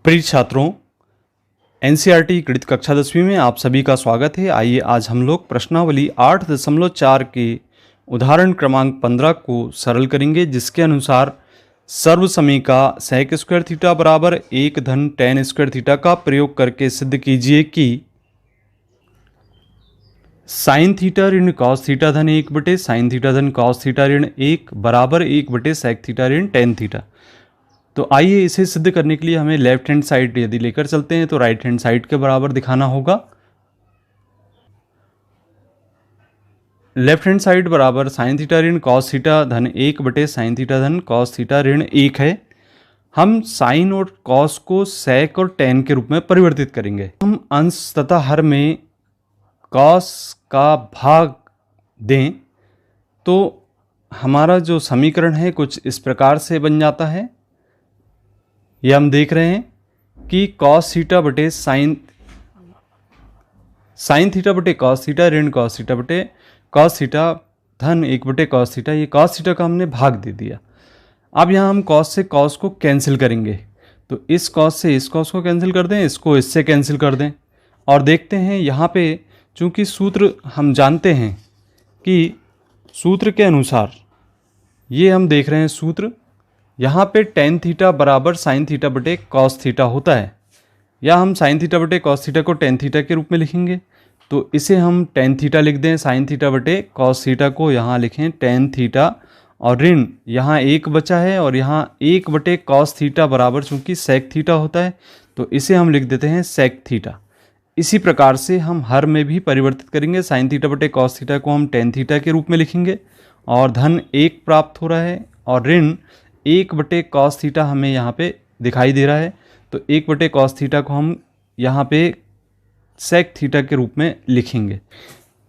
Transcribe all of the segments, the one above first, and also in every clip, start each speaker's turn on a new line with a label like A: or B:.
A: प्रिय छात्रों, एनसीईआरटी गणित कक्षा 10वीं में आप सभी का स्वागत है। आइए आज हम लोग प्रश्नावली 8.4 के उदाहरण क्रमांक 15 को सरल करेंगे, जिसके अनुसार सर्वसमी का सेक स्क्वायर थीटा बराबर 1 धन टेन स्क्वायर थीटा का प्रयोग करके सिद्ध कीजिए कि साइन थीटा ऋण कॉस थीटा धन 1 बटे साइन थीटा धन कॉस थीटा ऋण 1 बराबर 1 बटे सेक थीटा ऋण टेन थीटा। तो आइए इसे सिद्ध करने के लिए हमें लेफ्ट हैंड साइड यदि लेकर चलते हैं तो राइट हैंड साइड के बराबर दिखाना होगा। लेफ्ट हैंड साइड बराबर साइन थीटा ऋण कॉस थीटा धन 1 बटे साइन थीटा धन कॉस थीटा ऋण 1 है। हम साइन और कॉस को सेक और टेन के रूप में परिवर्तित करेंगे। हम अंश तथा हर में कॉस का भाग दें तो हमारा जो समीकरण है कुछ इस प्रकार से बन जाता है। ये हम देख रहे हैं कि कॉस थीटा बटे साइन थीटा बटे कॉस थीटा ऋण कॉस थीटा बटे कॉस थीटा धन 1 बटे कॉस थीटा, ये कॉस थीटा का हमने भाग दे दिया। अब यहाँ हम कॉस से कॉस को कैंसिल करेंगे, तो इस कॉस से इस कॉस को कैंसिल कर दें, इसको इससे कैंसिल कर दें और देखते हैं यहाँ पे चूँकि सूत्र हम जानते हैं कि सूत्र के अनुसार ये हम देख रहे हैं सूत्र यहाँ पे टेन थीटा बराबर साइन थीटा बटे कॉस थीटा होता है, या हम साइन थीटा बटे कॉस थीटा को टेन थीटा के रूप में लिखेंगे। तो इसे हम टेन थीटा लिख दें, साइन थीटा बटे कॉस थीटा को यहाँ लिखें टेन थीटा, और ऋण यहाँ एक बचा है और यहाँ 1 बटे कॉस थीटा बराबर चूँकि सेक थीटा होता है तो इसे हम लिख देते हैं सेक थीटा। इसी प्रकार से हम हर में भी परिवर्तित करेंगे, साइन थीटा बटे कॉस थीटा को हम टेन थीटा के रूप में लिखेंगे और धन 1 प्राप्त हो रहा है, और ऋण 1 बटे कॉस थीटा हमें यहाँ पे दिखाई दे रहा है, तो 1 बटे कॉस थीटा को हम यहाँ पे सेक थीटा के रूप में लिखेंगे।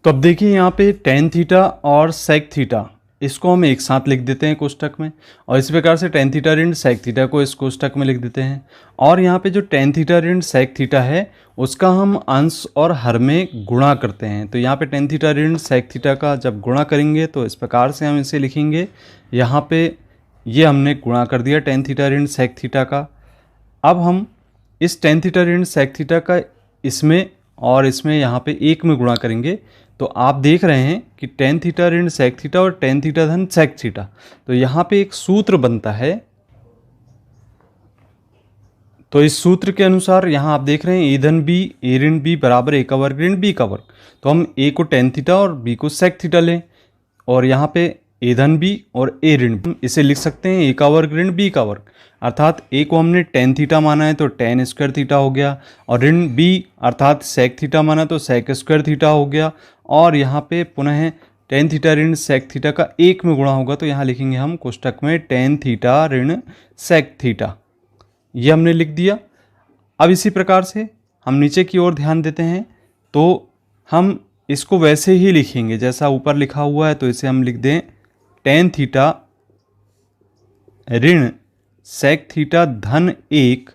A: तो अब देखिए यहाँ पे टेन थीटा और सेक थीटा इसको हम एक साथ लिख देते हैं कोष्टक में, और इस प्रकार से टेन थीटा ऋण सेक थीटा को इस कोष्टक में लिख देते हैं। और यहाँ पे जो टेन थीटा ऋण सेक थीटा है उसका हम अंश और हर में गुणा करते हैं। तो यहाँ पे टेन थीटा ऋण सेक थीटा का जब गुणा करेंगे तो इस प्रकार से हम इसे लिखेंगे। यहाँ पे ये हमने गुणा कर दिया टेन थीटा ऋण सेक थीटा का। अब हम इस टेन थीटा ऋण सेक थीटा का इसमें और इसमें यहाँ पे 1 में गुणा करेंगे, तो आप देख रहे हैं कि टेन थीटा ऋण सेक थीटा और टेन थीटा धन सेक थीटा, तो यहाँ पे एक सूत्र बनता है। तो इस सूत्र के अनुसार यहाँ आप देख रहे हैं ए धन बी ए ऋण बी बराबर ए का वर्ग ऋण बी का वर्ग। तो हम ए को टेन थीटा और बी को सेक थीटा लें, और यहाँ पे ए धन बी और ए ऋण बी, इसे लिख सकते हैं ए का वर्ग ऋण बी का वर्ग। अर्थात ए को हमने टेन थीटा माना है तो टेन स्क्वायर थीटा हो गया, और ऋण बी अर्थात सेक थीटा माना तो सेक स्क्वायर थीटा हो गया, और यहाँ पे पुनः टेन थीटा ऋण सेक थीटा का 1 में गुणा होगा, तो यहाँ लिखेंगे हम कोष्टक में टेन थीटा ऋण सेक थीटा। ये हमने लिख दिया। अब इसी प्रकार से हम नीचे की ओर ध्यान देते हैं तो हम इसको वैसे ही लिखेंगे जैसा ऊपर लिखा हुआ है, तो इसे हम लिख दें टेन थीटा ऋण सेक थीटा धन 1,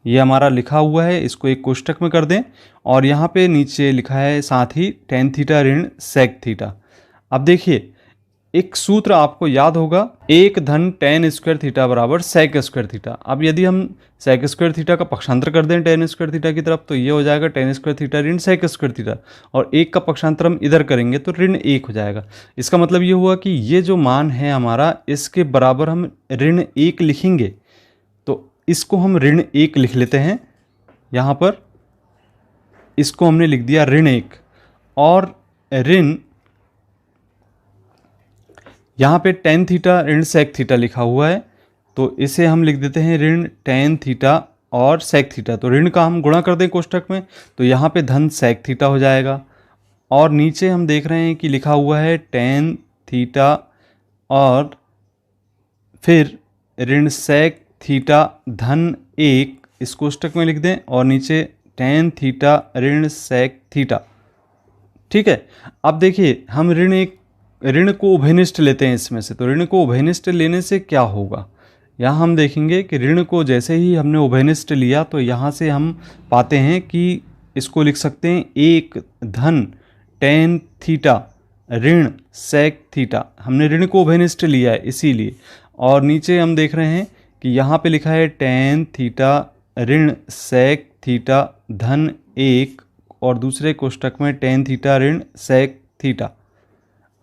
A: ये हमारा लिखा हुआ है, इसको एक कोष्टक में कर दें, और यहाँ पे नीचे लिखा है साथ ही टेन थीटा ऋण सेक थीटा। अब देखिए एक सूत्र आपको याद होगा, 1 धन टेन स्क्वायर थीटा बराबर सेक स्क्वायर थीटा। अब यदि हम सेक स्क्वायर थीटा का पक्षांतर कर दें टेन स्क्वायर थीटा की तरफ, तो ये हो जाएगा टेन स्क्वायर थीटा ऋण सेक स्क्वायर थीटा, और 1 का पक्षांतर हम इधर करेंगे तो ऋण 1 हो जाएगा। इसका मतलब ये हुआ कि ये जो मान है हमारा, इसके बराबर हम ऋण 1 लिखेंगे, तो इसको हम ऋण 1 लिख लेते हैं। यहाँ पर इसको हमने लिख दिया ऋण 1, और ऋण यहाँ पे टेन थीटा ऋण सेक थीटा लिखा हुआ है, तो इसे हम लिख देते हैं ऋण टेन थीटा और सेक थीटा। तो ऋण का हम गुणा कर दें कोष्टक में, तो यहाँ पे धन सेक थीटा हो जाएगा, और नीचे हम देख रहे हैं कि लिखा हुआ है टेन थीटा और फिर ऋण सेक थीटा धन 1, इस कोष्टक में लिख दें, और नीचे टेन थीटा ऋण सेक थीटा। ठीक है। अब देखिए हम ऋण को उभयनिष्ठ लेते हैं इसमें से, तो ऋण को उभयनिष्ठ लेने से क्या होगा, यहाँ हम देखेंगे कि ऋण को जैसे ही हमने उभयनिष्ठ लिया तो यहाँ से हम पाते हैं कि इसको लिख सकते हैं 1 धन टेन थीटा ऋण सेक थीटा। हमने ऋण को उभयनिष्ठ लिया है इसीलिए, और नीचे हम देख रहे हैं कि यहाँ पे लिखा है टेन थीटा ऋण सेक थीटा धन 1 और दूसरे कोष्टक में टेन थीटा ऋण सेक थीटा।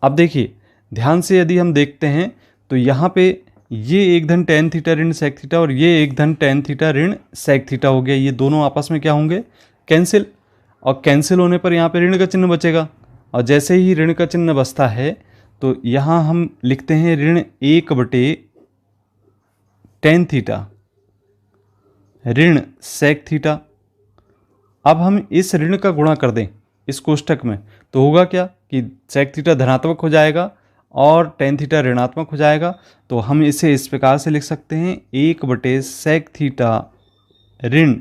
A: अब देखिए ध्यान से यदि हम देखते हैं तो यहाँ पे ये 1 धन टेन थीटा ऋण सेक थीटा और ये 1 धन टेन थीटा ऋण सेक थीटा हो गया। ये दोनों आपस में क्या होंगे? कैंसिल। और कैंसिल होने पर यहाँ पे ऋण का चिन्ह बचेगा और जैसे ही ऋण का चिन्ह बचता है तो यहाँ हम लिखते हैं ऋण 1 बटे टेन थीटा ऋण सेक थीटा। अब हम इस ऋण का गुणा कर दें इस कोष्टक में तो होगा क्या कि सेक थीटा धनात्मक हो जाएगा और टेन थीटा ऋणात्मक हो जाएगा। तो हम इसे इस प्रकार से लिख सकते हैं 1 बटे सेक थीटा ऋण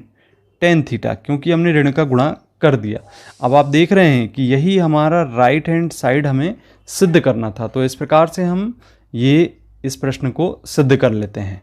A: टेन थीटा, क्योंकि हमने ऋण का गुणा कर दिया। अब आप देख रहे हैं कि यही हमारा राइट हैंड साइड हमें सिद्ध करना था। तो इस प्रकार से हम इस प्रश्न को सिद्ध कर लेते हैं।